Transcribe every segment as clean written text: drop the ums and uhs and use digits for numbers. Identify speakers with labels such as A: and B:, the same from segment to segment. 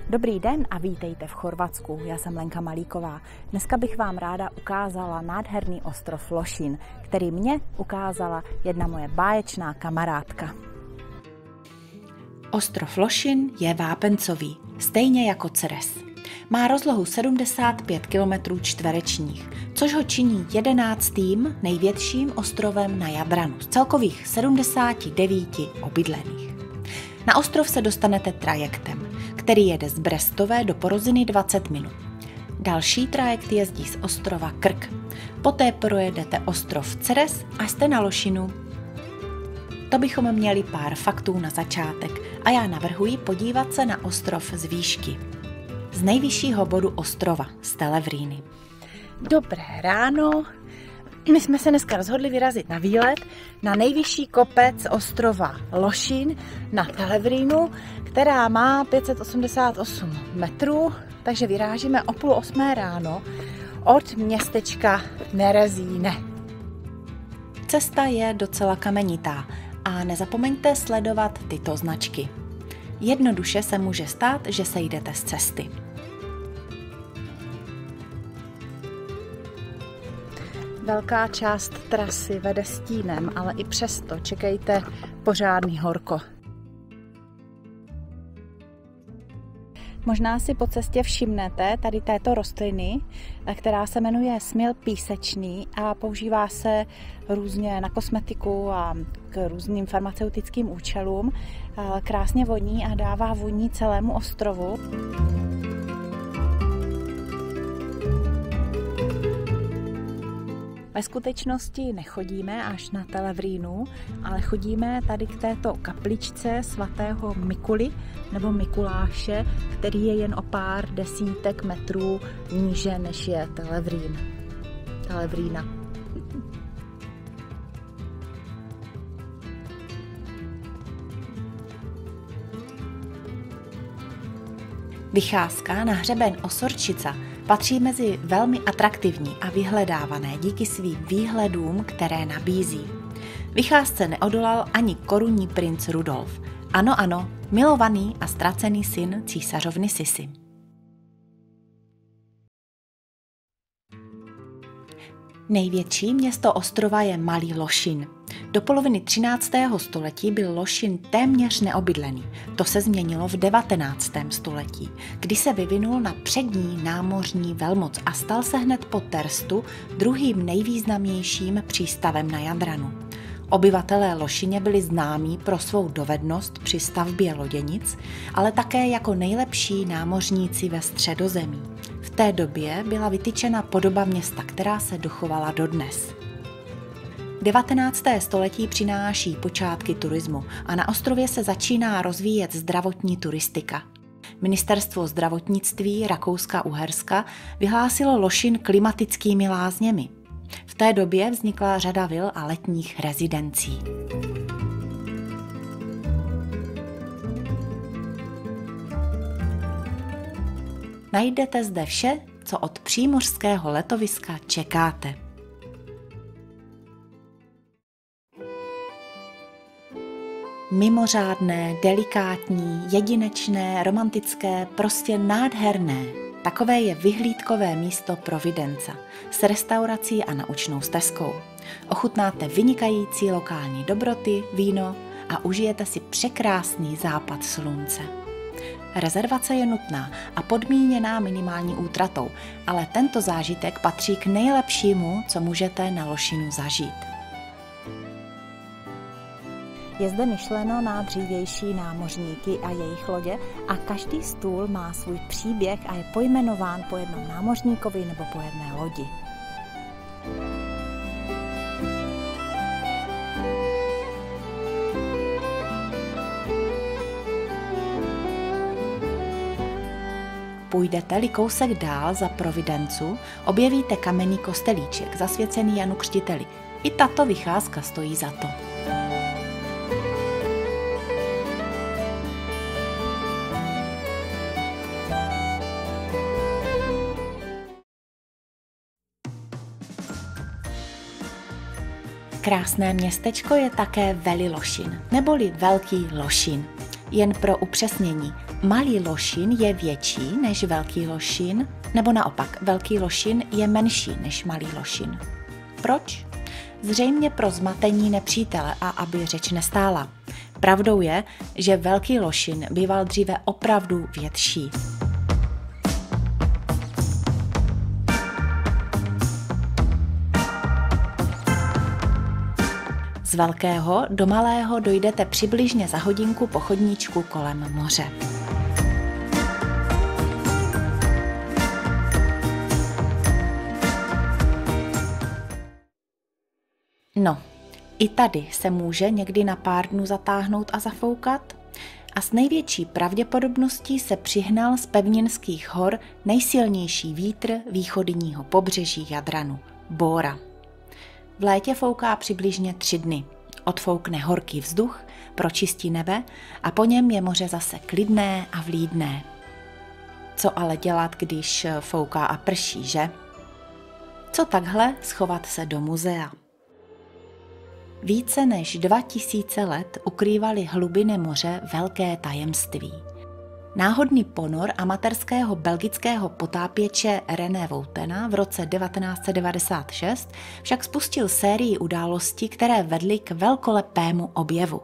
A: Dobrý den a vítejte v Chorvatsku. Já jsem Lenka Malíková. Dneska bych vám ráda ukázala nádherný ostrov Lošín, který mě ukázala jedna moje báječná kamarádka.
B: Ostrov Lošín je vápencový, stejně jako Ceres. Má rozlohu 75 km čtverečních, což ho činí 11. největším ostrovem na Jadranu z celkových 79 obydlených. Na ostrov se dostanete trajektem, který jede z Brestové do Poroziny 20 minut. Další trajekt jezdí z ostrova Krk. Poté projedete ostrov Ceres a jste na Lošinu. To bychom měli pár faktů na začátek a já navrhuji podívat se na ostrov z výšky. Z nejvyššího bodu ostrova, z Televríny.
A: Dobré ráno. My jsme se dneska rozhodli vyrazit na výlet na nejvyšší kopec ostrova Lošín na Televrínu, která má 588 metrů, takže vyrážíme o 7:30 ráno od městečka Nerezíne.
B: Cesta je docela kamenitá a nezapomeňte sledovat tyto značky. Jednoduše se může stát, že sejdete z cesty.
A: Velká část trasy vede stínem, ale i přesto čekejte pořádný horko. Možná si po cestě všimnete tady této rostliny, která se jmenuje smil písečný a používá se různě na kosmetiku a k různým farmaceutickým účelům. Krásně voní a dává vůni celému ostrovu. Ve skutečnosti nechodíme až na Televrínu, ale chodíme tady k této kapličce svatého Mikuly nebo Mikuláše, který je jen o pár desítek metrů níže, než je Televrína.
B: Vycházka na hřeben Osorčica patří mezi velmi atraktivní a vyhledávané díky svým výhledům, které nabízí. Vycházce neodolal ani korunní princ Rudolf. Ano, milovaný a ztracený syn císařovny Sisy. Největší město ostrova je Malý Lošín. Do poloviny 13. století byl Lošín téměř neobydlený. To se změnilo v 19. století, kdy se vyvinul na přední námořní velmoc a stal se hned po Terstu druhým nejvýznamnějším přístavem na Jadranu. Obyvatelé Lošíně byli známí pro svou dovednost při stavbě loděnic, ale také jako nejlepší námořníci ve Středozemí. V té době byla vytyčena podoba města, která se dochovala dodnes. 19. století přináší počátky turismu a na ostrově se začíná rozvíjet zdravotní turistika. Ministerstvo zdravotnictví Rakouska-Uherska vyhlásilo Lošín klimatickými lázněmi. V té době vznikla řada vil a letních rezidencí. Najdete zde vše, co od přímořského letoviska čekáte. Mimořádné, delikátní, jedinečné, romantické, prostě nádherné. Takové je vyhlídkové místo Providenca s restaurací a naučnou stezkou. Ochutnáte vynikající lokální dobroty, víno a užijete si překrásný západ slunce. Rezervace je nutná a podmíněná minimální útratou, ale tento zážitek patří k nejlepšímu, co můžete na Lošínu zažít.
A: Je zde myšleno na dřívější námořníky a jejich lodě a každý stůl má svůj příběh a je pojmenován po jednom námořníkovi nebo po jedné lodi.
B: Půjdete-li kousek dál za Providencu, objevíte kamenný kostelíček zasvěcený Janu Křtiteli. I tato vycházka stojí za to. Krásné městečko je také Veli Lošín, neboli Velký Lošín. Jen pro upřesnění, Malý Lošin je větší než Velký Lošin, nebo naopak, Velký Lošin je menší než Malý Lošin. Proč? Zřejmě pro zmatení nepřítele a aby řeč nestála. Pravdou je, že Velký Lošin býval dříve opravdu větší. Z Velkého do Malého dojdete přibližně za hodinku po chodníčku kolem moře. No, i tady se může někdy na pár dnů zatáhnout a zafoukat a s největší pravděpodobností se přihnal z pevninských hor nejsilnější vítr východního pobřeží Jadranu, bóra. V létě fouká přibližně 3 dny. Odfoukne horký vzduch, pročistí nebe a po něm je moře zase klidné a vlídné. Co ale dělat, když fouká a prší, že? Co takhle schovat se do muzea? Více než 2000 let ukrývaly hlubiny moře velké tajemství. Náhodný ponor amatérského belgického potápěče René Woutena v roce 1996 však spustil sérii událostí, které vedly k velkolepému objevu.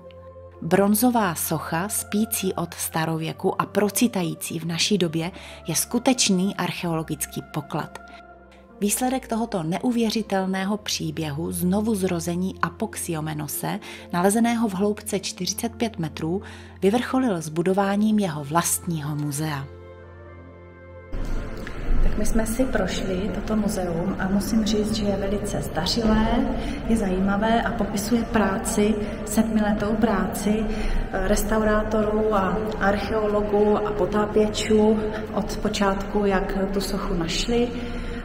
B: Bronzová socha spící od starověku a procitající v naší době je skutečný archeologický poklad. Výsledek tohoto neuvěřitelného příběhu znovuzrození Apoxiomenose, nalezeného v hloubce 45 metrů, vyvrcholil zbudováním jeho vlastního muzea.
A: Tak my jsme si prošli toto muzeum a musím říct, že je velice zdařilé, je zajímavé a popisuje práci, 7letou práci restaurátorů a archeologů a potápěčů od počátku, jak tu sochu našli,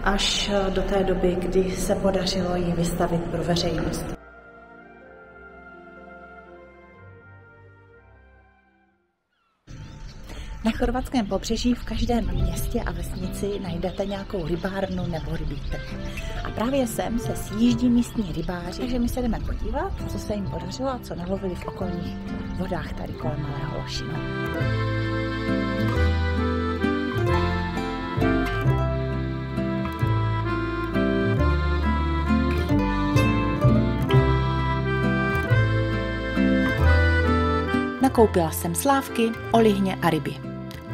A: až do té doby, kdy se podařilo ji vystavit pro veřejnost. Na chorvatském pobřeží v každém městě a vesnici najdete nějakou rybárnu nebo rybí trh. A právě sem se sjíždí místní rybáři, takže my se jdeme podívat, co se jim podařilo a co nalovili v okolních vodách tady kolem Malého Lošina.
B: Nakoupila jsem slávky, olihně a ryby.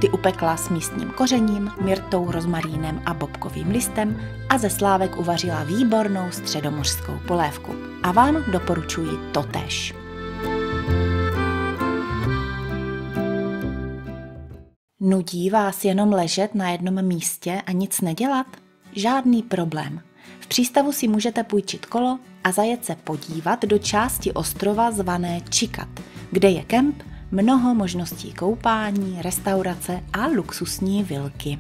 B: Ty upekla s místním kořením, myrtou, rozmarínem a bobkovým listem a ze slávek uvařila výbornou středomořskou polévku. A vám doporučuji totéž. Nudí vás jenom ležet na jednom místě a nic nedělat? Žádný problém. V přístavu si můžete půjčit kolo a zajet se podívat do části ostrova zvané Čikat, kde je kemp, mnoho možností koupání, restaurace a luxusní vilky.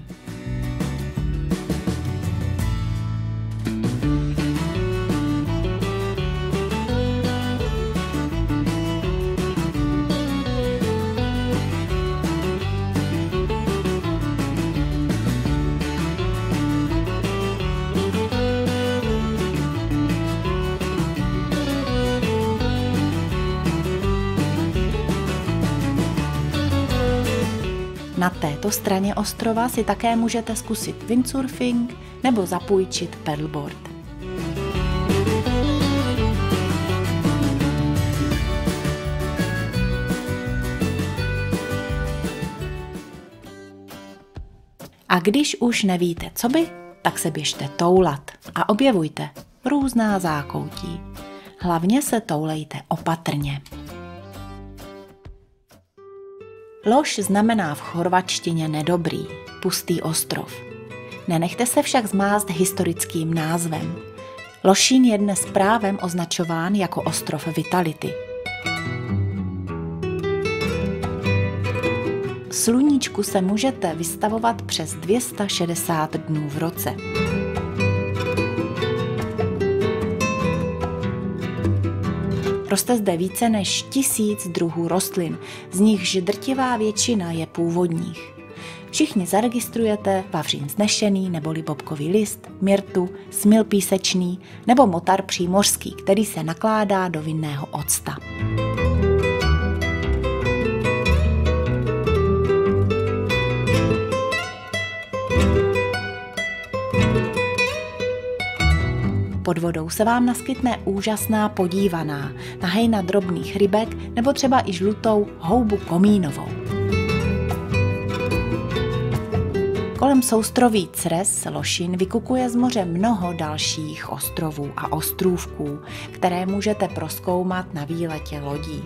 B: Na této straně ostrova si také můžete zkusit windsurfing nebo zapůjčit paddleboard. A když už nevíte, co by, tak se běžte toulat a objevujte různá zákoutí. Hlavně se toulejte opatrně. Loš znamená v chorvatštině nedobrý, pustý ostrov. Nenechte se však zmást historickým názvem. Lošín je dnes právem označován jako ostrov vitality. Sluníčku se můžete vystavovat přes 260 dnů v roce. Roste zde více než 1000 druhů rostlin, z nichž drtivá většina je původních. Všichni zaregistrujete vavřín znešený neboli bobkový list, myrtu, smil písečný nebo motar přímořský, který se nakládá do vinného octa. Pod vodou se vám naskytne úžasná podívaná na hejna drobných rybek nebo třeba i žlutou houbu komínovou. Kolem soustroví Cres Lošin vykukuje z moře mnoho dalších ostrovů a ostrůvků, které můžete prozkoumat na výletě lodí.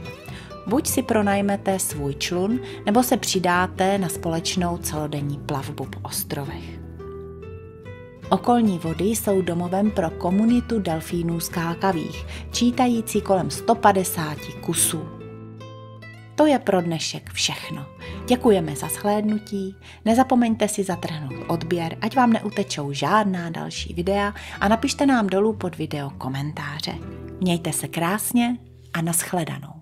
B: Buď si pronajmete svůj člun, nebo se přidáte na společnou celodenní plavbu po ostrovech. Okolní vody jsou domovem pro komunitu delfínů skákavých, čítající kolem 150 kusů. To je pro dnešek všechno. Děkujeme za shlédnutí, nezapomeňte si zatrhnout odběr, ať vám neutečou žádná další videa a napište nám dolů pod video komentáře. Mějte se krásně a nashledanou.